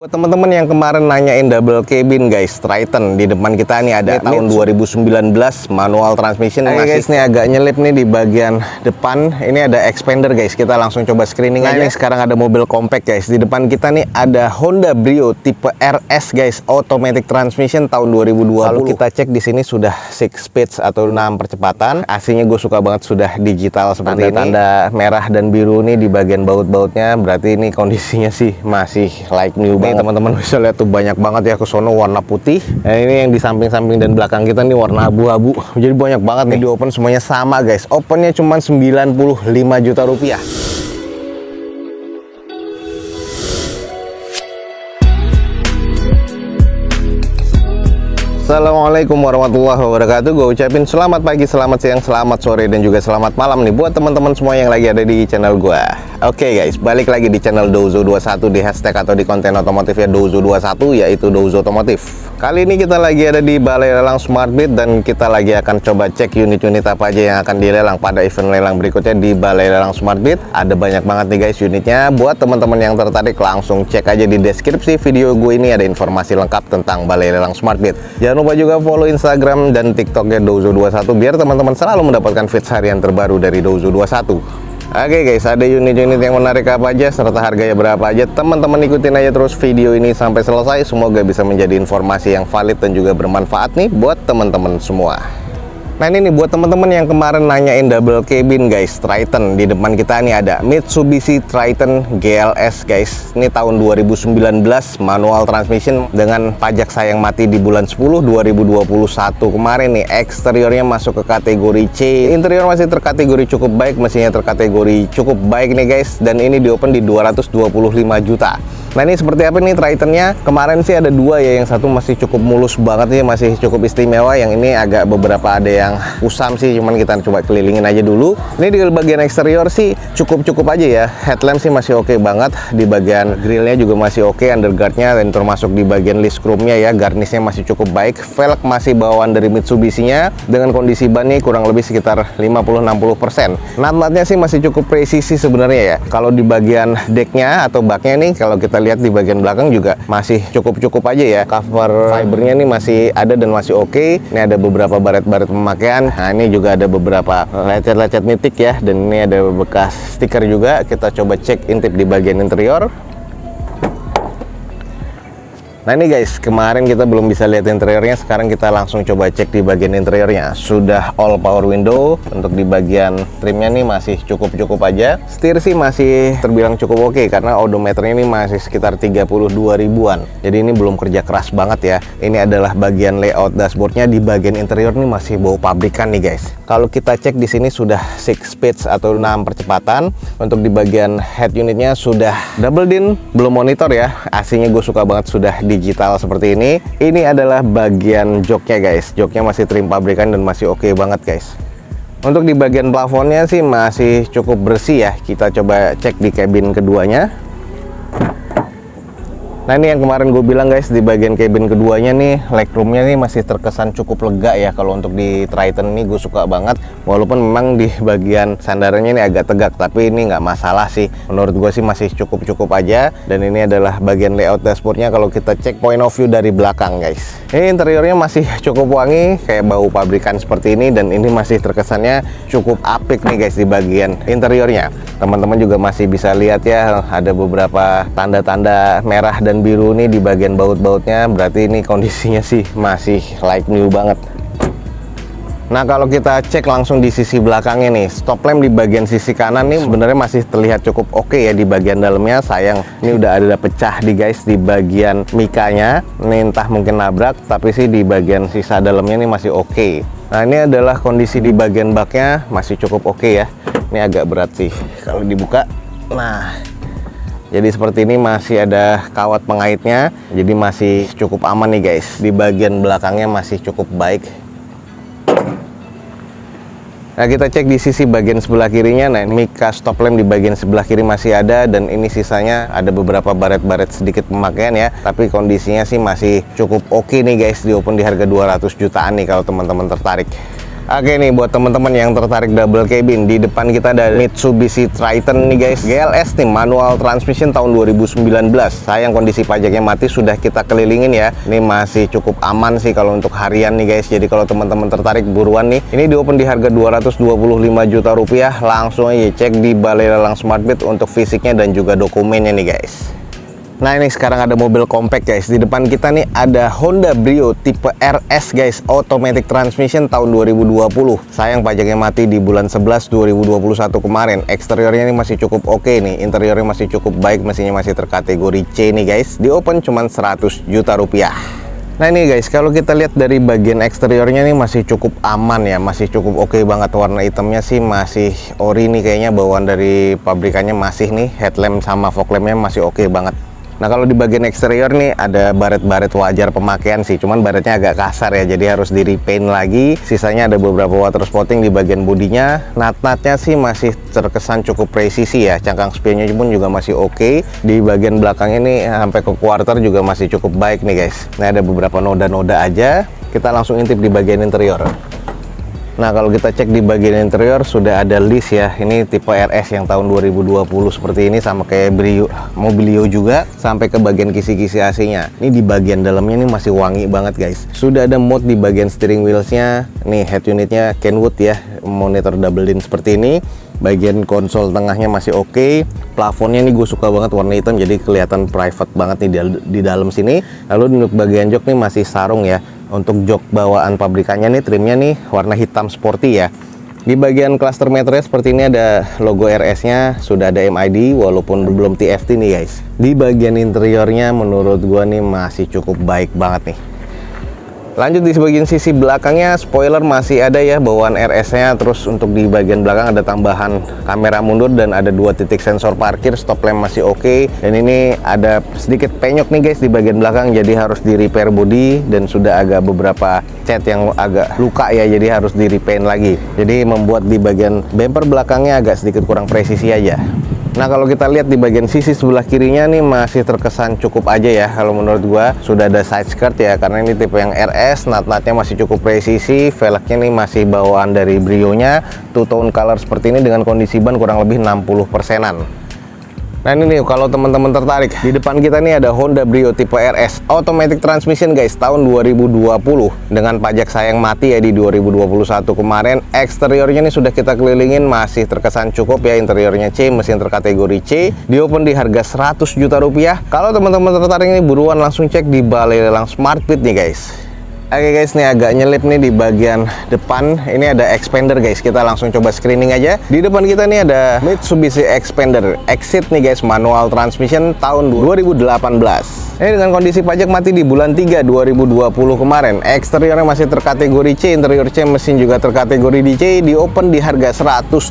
Buat teman-teman yang kemarin nanyain double cabin guys, Triton di depan kita nih ada tahun 2019 manual transmission. Guys, ini agak nyelip nih di bagian depan. Ini ada expander guys. Kita langsung coba screening aja. Ini sekarang ada mobil compact guys. Di depan kita nih ada Honda Brio tipe RS guys, automatic transmission tahun 2020. Lalu kita cek di sini sudah 6 speeds atau 6 percepatan. AC-nya gue suka banget, sudah digital seperti ini. Tanda merah dan biru nih di bagian baut-bautnya. Berarti ini kondisinya sih masih like new banget. Teman-teman bisa lihat tuh banyak banget ya, ke sono warna putih. Nah, ini yang di samping-samping dan belakang kita nih warna abu-abu. Jadi banyak banget nih. Di open semuanya sama guys. Opennya cuma 95 juta rupiah. Assalamualaikum warahmatullahi wabarakatuh. Gue ucapin selamat pagi, selamat siang, selamat sore, dan juga selamat malam nih buat teman-teman semua yang lagi ada di channel gue. Oke guys, balik lagi di channel Douzo21, di hashtag atau di konten otomotif ya Douzo21, yaitu Douzo Otomotif. Kali ini kita lagi ada di Balai Lelang SmartBeat dan kita lagi akan coba cek unit-unit apa aja yang akan dilelang pada event lelang berikutnya di Balai Lelang SmartBeat. Ada banyak banget nih guys unitnya. Buat teman-teman yang tertarik langsung cek aja di deskripsi video gue ini, ada informasi lengkap tentang Balai Lelang SmartBeat. Jangan lupa juga follow Instagram dan TikToknya Douzo21 biar teman-teman selalu mendapatkan feeds harian terbaru dari Douzo21. Oke guys, ada unit-unit yang menarik apa aja serta harganya berapa aja, teman-teman ikutin aja terus video ini sampai selesai. Semoga bisa menjadi informasi yang valid dan juga bermanfaat nih buat teman-teman semua. Nah ini nih buat teman-teman yang kemarin nanyain double cabin guys, Triton. Di depan kita nih ada Mitsubishi Triton GLS guys. Ini tahun 2019 manual transmission dengan pajak sayang mati di bulan 10 2021 kemarin nih. Eksteriornya masuk ke kategori C. Interior masih terkategori cukup baik, mesinnya terkategori cukup baik nih guys. Dan ini di open di 225 juta. Nah ini seperti apa nih Tritonnya? Kemarin sih ada dua ya, yang satu masih cukup mulus banget nih, masih cukup istimewa. Yang ini agak beberapa ada yang usam sih, cuman kita coba kelilingin aja dulu. Ini di bagian eksterior sih cukup aja ya. Headlamp sih masih oke banget. Di bagian grillnya juga masih oke, underguardnya dan termasuk di bagian list chrome-nya ya, garnisnya masih cukup baik. Velg masih bawaan dari Mitsubishi-nya dengan kondisi ban nih kurang lebih sekitar 50-60%. Nut-nutnya sih masih cukup presisi sebenarnya ya. Kalau di bagian decknya atau baknya nih, kalau kita lihat di bagian belakang juga masih cukup aja ya. Cover fibernya nih masih ada dan masih oke. Ini ada beberapa baret-baret pemakaian. Nah ini juga ada beberapa lecet-lecet nitik ya, dan ini ada bekas stiker juga. Kita coba cek intip di bagian interior. Nah ini guys, kemarin kita belum bisa lihat interiornya, sekarang kita langsung coba cek di bagian interiornya. Sudah all power window. Untuk di bagian trimnya nih masih cukup aja. Setir sih masih terbilang cukup oke, karena odometernya ini masih sekitar 32 ribuan. Jadi ini belum kerja keras banget ya. Ini adalah bagian layout dashboardnya. Di bagian interior nih masih bau pabrikan nih guys. Kalau kita cek di sini sudah 6 speeds atau 6 percepatan. Untuk di bagian head unitnya sudah double din, belum monitor ya. AC-nya gue suka banget, sudah digital seperti ini. Ini adalah bagian joknya guys. Joknya masih trim pabrikan dan masih oke banget guys. Untuk di bagian plafonnya sih masih cukup bersih ya. Kita coba cek di cabin keduanya. Nah ini yang kemarin gue bilang guys, di bagian cabin keduanya nih legroomnya nih masih terkesan cukup lega ya. Kalau untuk di Triton ini gue suka banget, walaupun memang di bagian sandarannya ini agak tegak, tapi ini nggak masalah sih. Menurut gue sih masih cukup aja. Dan ini adalah bagian layout dashboardnya. Kalau kita cek point of view dari belakang guys, ini interiornya masih cukup wangi, kayak bau pabrikan seperti ini. Dan ini masih terkesannya cukup apik nih guys di bagian interiornya. Teman-teman juga masih bisa lihat ya, ada beberapa tanda-tanda merah dan biru nih di bagian baut-bautnya. Berarti ini kondisinya sih masih like new banget. Nah kalau kita cek langsung di sisi belakangnya nih, stop lamp di bagian sisi kanan nih sebenarnya masih terlihat cukup oke ya. Di bagian dalamnya sayang ini udah ada pecah di guys di bagian mikanya. Ini entah mungkin nabrak, tapi sih di bagian sisa dalamnya nih masih oke. Nah ini adalah kondisi di bagian baknya, masih cukup oke ya. Ini agak berat sih kalau dibuka. Nah jadi seperti ini, masih ada kawat pengaitnya, jadi masih cukup aman nih guys. Di bagian belakangnya masih cukup baik. Nah kita cek di sisi bagian sebelah kirinya. Nah mika stop lamp di bagian sebelah kiri masih ada, dan ini sisanya ada beberapa baret-baret sedikit pemakaian ya. Tapi kondisinya sih masih cukup oke nih guys. Di open di harga 200 jutaan nih kalau teman-teman tertarik. Oke nih, buat teman-teman yang tertarik double cabin, di depan kita ada Mitsubishi Triton nih guys, GLS nih, manual transmission tahun 2019. Sayang kondisi pajaknya mati, sudah kita kelilingin ya. Ini masih cukup aman sih kalau untuk harian nih guys. Jadi kalau teman-teman tertarik, buruan nih. Ini di open di harga 225 juta rupiah. Langsung aja cek di Balai Lelang Smartbit untuk fisiknya dan juga dokumennya nih guys. Nah ini sekarang ada mobil compact guys. Di depan kita nih ada Honda Brio tipe RS guys, automatic transmission tahun 2020. Sayang pajaknya mati di bulan 11 2021 kemarin. Eksteriornya ini masih cukup oke nih, interiornya masih cukup baik, mesinnya masih terkategori C nih guys. Di open cuman 100 juta rupiah. Nah ini guys, kalau kita lihat dari bagian eksteriornya nih masih cukup aman ya, masih cukup oke banget. Warna hitamnya sih masih ori nih kayaknya, bawaan dari pabrikannya masih nih. Headlamp sama fog lampnya masih oke banget. Nah kalau di bagian eksterior nih ada baret-baret wajar pemakaian sih, cuman baretnya agak kasar ya, jadi harus di repaint lagi. Sisanya ada beberapa water spotting di bagian bodinya. Nat-natnya sih masih terkesan cukup presisi ya, cangkang spionnya pun juga masih oke. Di bagian belakang ini sampai ke quarter juga masih cukup baik nih guys. Nah ada beberapa noda-noda aja. Kita langsung intip di bagian interior. Nah kalau kita cek di bagian interior sudah ada list ya. Ini tipe RS yang tahun 2020 seperti ini, sama kayak Brio, Mobilio juga, sampai ke bagian kisi-kisi AC-nya. Ini di bagian dalamnya ini masih wangi banget guys. Sudah ada mode di bagian steering wheels-nya. Nih head unitnya Kenwood ya, monitor double din seperti ini. Bagian konsol tengahnya masih oke. Plafonnya ini gue suka banget warna hitam, jadi kelihatan private banget nih di dalam sini. Lalu untuk bagian jok nih masih sarung ya. Untuk jok bawaan pabrikannya nih, trimnya nih warna hitam sporty ya. Di bagian cluster meternya seperti ini ada logo RS-nya, sudah ada MID walaupun belum TFT nih guys. Di bagian interiornya menurut gua nih masih cukup baik banget nih. Lanjut di bagian sisi belakangnya, spoiler masih ada ya bawaan RS-nya. Terus untuk di bagian belakang ada tambahan kamera mundur dan ada 2 titik sensor parkir. Stop lamp masih oke. Dan ini ada sedikit penyok nih guys di bagian belakang, jadi harus di repair body dan sudah agak beberapa cat yang agak luka ya, jadi harus di repaint lagi. Jadi membuat di bagian bumper belakangnya agak sedikit kurang presisi aja. Nah kalau kita lihat di bagian sisi sebelah kirinya nih masih terkesan cukup aja ya. Kalau menurut gua sudah ada side skirt ya, karena ini tipe yang RS. Nat-natnya masih cukup presisi. Velgnya nih masih bawaan dari Brio-nya, two tone color seperti ini dengan kondisi ban kurang lebih 60%-an. Nah ini nih kalau teman-teman tertarik, di depan kita nih ada Honda Brio tipe RS automatic transmission guys, tahun 2020 dengan pajak sayang mati ya di 2021 kemarin. Eksteriornya nih sudah kita kelilingin, masih terkesan cukup ya, interiornya C, mesin terkategori C. Di open di harga 100 juta rupiah. Kalau teman-teman tertarik nih, buruan langsung cek di Balai Lelang Smartbit nih guys. Oke guys, nih agak nyelip nih di bagian depan. Ini ada Expander guys, kita langsung coba screening aja. Di depan kita nih ada Mitsubishi Expander Exit nih guys, manual transmission tahun 2018. Ini dengan kondisi pajak mati di bulan 3 2020 kemarin. Eksteriornya masih terkategori C, interior C, mesin juga terkategori di C. Di open di harga 125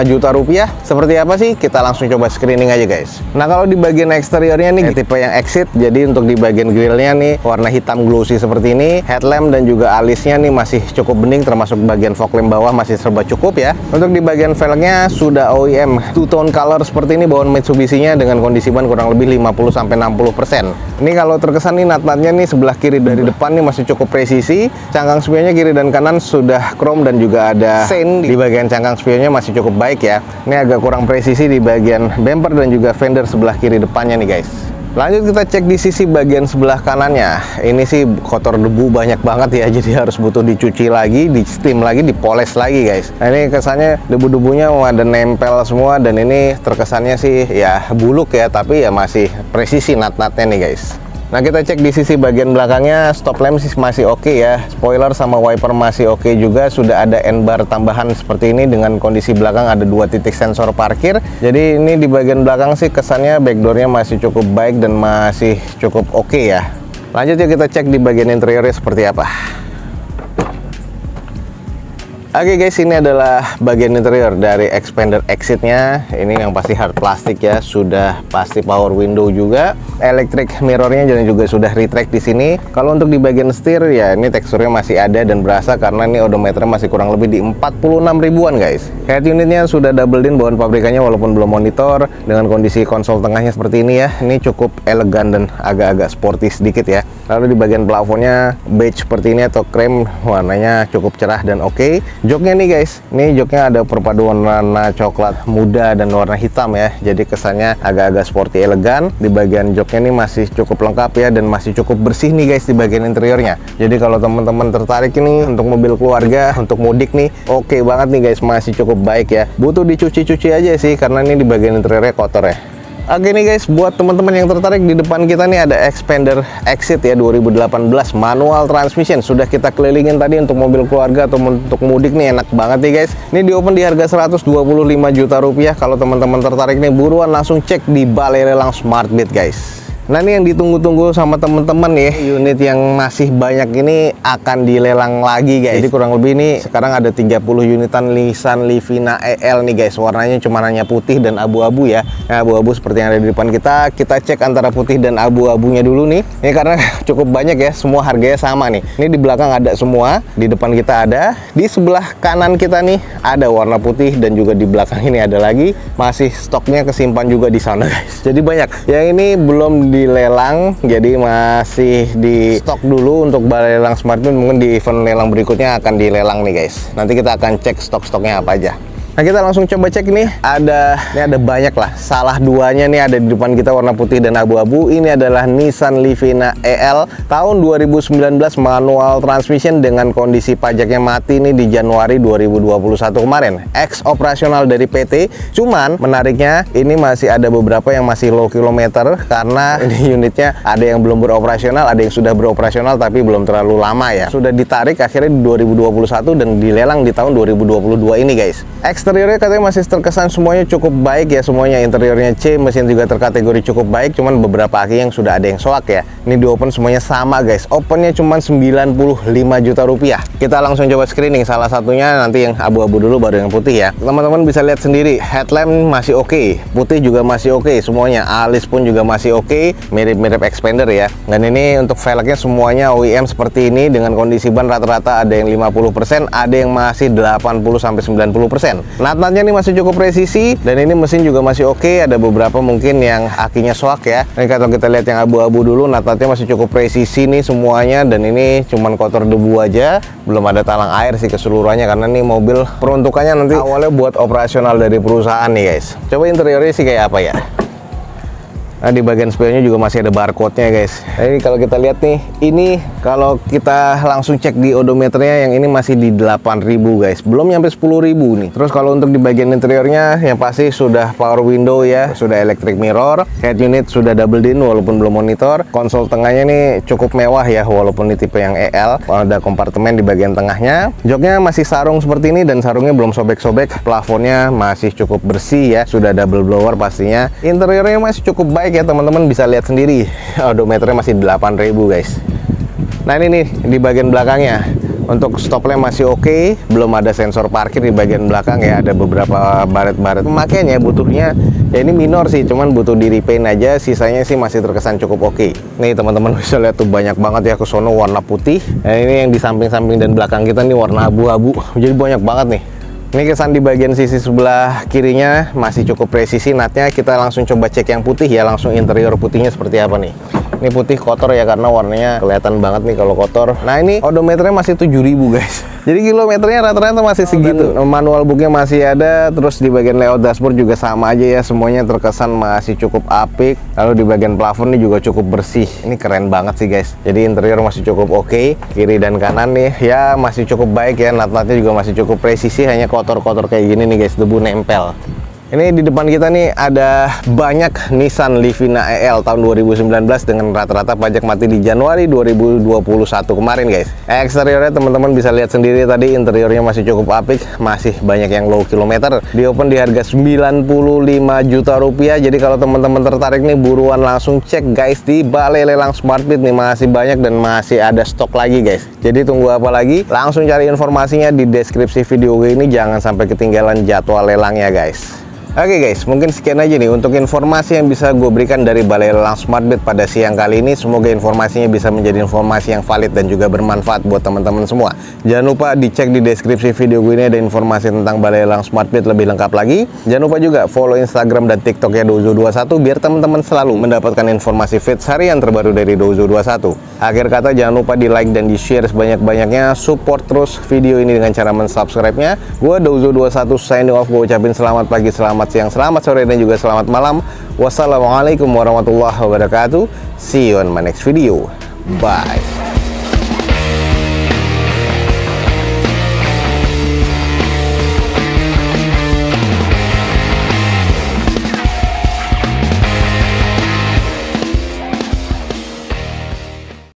juta rupiah. Seperti apa sih? Kita langsung coba screening aja guys. Nah kalau di bagian eksteriornya nih tipe yang Exit, jadi untuk di bagian grillnya nih warna hitam glossy seperti ini. Headlamp dan juga alisnya nih masih cukup bening, termasuk bagian fog lamp bawah masih serba cukup ya. Untuk di bagian velgnya sudah OEM two tone color seperti ini bawaan Mitsubishi-nya dengan kondisi ban kurang lebih 50-60%. Ini kalau terkesan nih nat-natnya nih sebelah kiri dari depan nih masih cukup presisi. Cangkang spionnya kiri dan kanan sudah chrome dan juga ada sein di bagian cangkang spionnya masih cukup baik ya. Ini agak kurang presisi di bagian bumper dan juga fender sebelah kiri depannya nih guys. Lanjut kita cek di sisi bagian sebelah kanannya. Ini sih kotor debu banyak banget ya, jadi harus butuh dicuci lagi, di steam lagi, dipoles lagi guys. Nah ini kesannya debu-debunya ada nempel semua, dan ini terkesannya sih ya buluk ya, tapi ya masih presisi nat-natnya nih guys. Nah kita cek di sisi bagian belakangnya, stop lamp sih masih oke ya, spoiler sama wiper masih oke juga. Sudah ada N-bar tambahan seperti ini dengan kondisi belakang ada 2 titik sensor parkir. Jadi ini di bagian belakang sih kesannya backdoornya masih cukup baik dan masih cukup oke ya. Lanjut ya kita cek di bagian interiornya seperti apa. Oke guys, ini adalah bagian interior dari expander exitnya. Ini yang pasti hard plastik ya, sudah pasti power window juga. Electric mirrornya juga sudah retract di sini. Kalau untuk di bagian setir ya, ini teksturnya masih ada dan berasa karena ini odometer masih kurang lebih di 46 ribuan guys. Head unitnya sudah double din bawaan pabrikannya walaupun belum monitor. Dengan kondisi konsol tengahnya seperti ini ya, ini cukup elegan dan agak-agak sporty sedikit ya. Lalu di bagian plafonnya beige seperti ini atau krem, warnanya cukup cerah dan oke. Joknya nih guys, ini joknya ada perpaduan warna coklat muda dan warna hitam ya, jadi kesannya agak-agak sporty elegan. Di bagian joknya ini masih cukup lengkap ya, dan masih cukup bersih nih guys di bagian interiornya. Jadi kalau teman-teman tertarik ini untuk mobil keluarga, untuk mudik nih, oke banget nih guys, masih cukup baik ya. Butuh dicuci-cuci aja sih, karena ini di bagian interiornya kotor ya. Oke nih guys, buat teman-teman yang tertarik, di depan kita nih ada expander exit ya 2018 manual transmission. Sudah kita kelilingin tadi untuk mobil keluarga atau untuk mudik nih, enak banget nih guys. Ini di open di harga 125 juta rupiah. Kalau teman-teman tertarik nih, buruan langsung cek di Balai Lelang Smartbit guys. Nah ini yang ditunggu-tunggu sama teman-teman ya, unit yang masih banyak ini akan dilelang lagi guys. Jadi kurang lebih ini sekarang ada 30 unitan Nissan Livina EL nih guys. Warnanya cuma hanya putih dan abu-abu ya. Nah, abu-abu seperti yang ada di depan kita. Kita cek antara putih dan abu-abunya dulu nih. Ini karena cukup banyak ya, semua harganya sama nih. Ini di belakang ada semua, di depan kita ada, di sebelah kanan kita nih ada warna putih, dan juga di belakang ini ada lagi. Masih stoknya kesimpan juga di sana guys. Jadi banyak. Yang ini belum dilelang, jadi masih di stok dulu untuk Balai Lelang Smartbit. Mungkin di event lelang berikutnya akan dilelang nih guys. Nanti kita akan cek stok-stoknya apa aja. Nah kita langsung coba cek nih, ada banyak lah. Salah duanya nih ada di depan kita warna putih dan abu-abu. Ini adalah Nissan Livina EL tahun 2019 manual transmission dengan kondisi pajaknya mati nih di Januari 2021 kemarin. Ex operasional dari PT. Cuman menariknya ini masih ada beberapa yang masih low kilometer karena ini unitnya ada yang belum beroperasional, ada yang sudah beroperasional tapi belum terlalu lama ya. Sudah ditarik akhirnya di 2021 dan dilelang di tahun 2022 ini guys. Eksteriornya katanya masih terkesan semuanya cukup baik ya, semuanya interiornya C, mesin juga terkategori cukup baik, cuman beberapa aki yang sudah ada yang soak ya. Ini di open semuanya sama guys, opennya cuman 95 juta rupiah. Kita langsung coba screening, salah satunya nanti yang abu-abu dulu baru yang putih ya. Teman-teman bisa lihat sendiri, headlamp masih oke, putih juga masih oke, semuanya. Alis pun juga masih oke, mirip-mirip expander ya. Dan ini untuk velgnya semuanya OEM seperti ini, dengan kondisi ban rata-rata ada yang 50%, ada yang masih 80-90%. Nat-natnya ini masih cukup presisi, dan ini mesin juga masih oke. Ada beberapa mungkin yang akinya soak ya. Ini kalau kita lihat yang abu-abu dulu, nat-natnya masih cukup presisi nih semuanya, dan ini cuman kotor debu aja, belum ada talang air sih keseluruhannya, karena ini mobil peruntukannya nanti awalnya buat operasional dari perusahaan nih guys. Coba interiornya sih kayak apa ya. Nah di bagian spionnya juga masih ada barcode-nya guys. Nah, ini kalau kita lihat nih, ini kalau kita langsung cek di odometernya, yang ini masih di 8.000 guys, belum nyampe 10.000 nih. Terus kalau untuk di bagian interiornya, yang pasti sudah power window ya, sudah electric mirror, head unit sudah double din walaupun belum monitor. Konsol tengahnya nih cukup mewah ya, walaupun di tipe yang EL. Ada kompartemen di bagian tengahnya. Joknya masih sarung seperti ini, dan sarungnya belum sobek-sobek. Plafonnya masih cukup bersih ya, sudah double blower pastinya. Interiornya masih cukup baik ya, teman-teman bisa lihat sendiri. Odometernya masih 8.000 guys. Nah ini nih di bagian belakangnya, untuk stop lamp masih oke, belum ada sensor parkir di bagian belakang ya. Ada beberapa baret-baret pemakaiannya, butuhnya ya ini minor sih, cuman butuh di repaint aja. Sisanya sih masih terkesan cukup oke. Nih teman-teman bisa lihat tuh, banyak banget ya ke sono warna putih. Nah ini yang di samping-samping dan belakang kita nih warna abu-abu, jadi banyak banget nih. Ini kesan di bagian sisi sebelah kirinya masih cukup presisi natnya. Kita langsung coba cek yang putih ya, langsung interior putihnya seperti apa nih. Ini putih kotor ya, karena warnanya kelihatan banget nih kalau kotor. Nah ini odometernya masih 7.000 guys. Jadi kilometernya rata-rata masih segitu. Manual booknya masih ada. Terus di bagian layout dashboard juga sama aja ya, semuanya terkesan masih cukup apik. Lalu di bagian plafon ini juga cukup bersih. Ini keren banget sih guys. Jadi interior masih cukup oke. Kiri dan kanan nih ya masih cukup baik ya. Nat-natnya juga masih cukup presisi, hanya kotor-kotor kayak gini nih guys, debu nempel. Ini di depan kita nih ada banyak Nissan Livina EL tahun 2019 dengan rata-rata pajak mati di Januari 2021 kemarin guys. Eksteriornya teman-teman bisa lihat sendiri tadi, interiornya masih cukup apik, masih banyak yang low kilometer. Di open di harga 95 juta rupiah. Jadi kalau teman-teman tertarik nih, buruan langsung cek guys di Balai Lelang Smartbit nih, masih banyak dan masih ada stok lagi guys. Jadi tunggu apa lagi? Langsung cari informasinya di deskripsi video ini, jangan sampai ketinggalan jadwal lelangnya guys. Oke guys, mungkin sekian aja nih untuk informasi yang bisa gue berikan dari Balai Lelang Smartbit pada siang kali ini. Semoga informasinya bisa menjadi informasi yang valid dan juga bermanfaat buat teman-teman semua. Jangan lupa dicek di deskripsi video gue ini, ada informasi tentang Balai Lelang Smartbit lebih lengkap lagi. Jangan lupa juga follow Instagram dan TikToknya Dozo21 biar teman-teman selalu mendapatkan informasi feeds harian terbaru dari Dozo21. Akhir kata, jangan lupa di like dan di share sebanyak-banyaknya. Support terus video ini dengan cara mensubscribe-nya. Gue Dozo21 signing off. Gue ucapin selamat pagi, selamat siang, selamat sore, dan juga selamat malam. Wassalamualaikum warahmatullahi wabarakatuh. See you on my next video. Bye.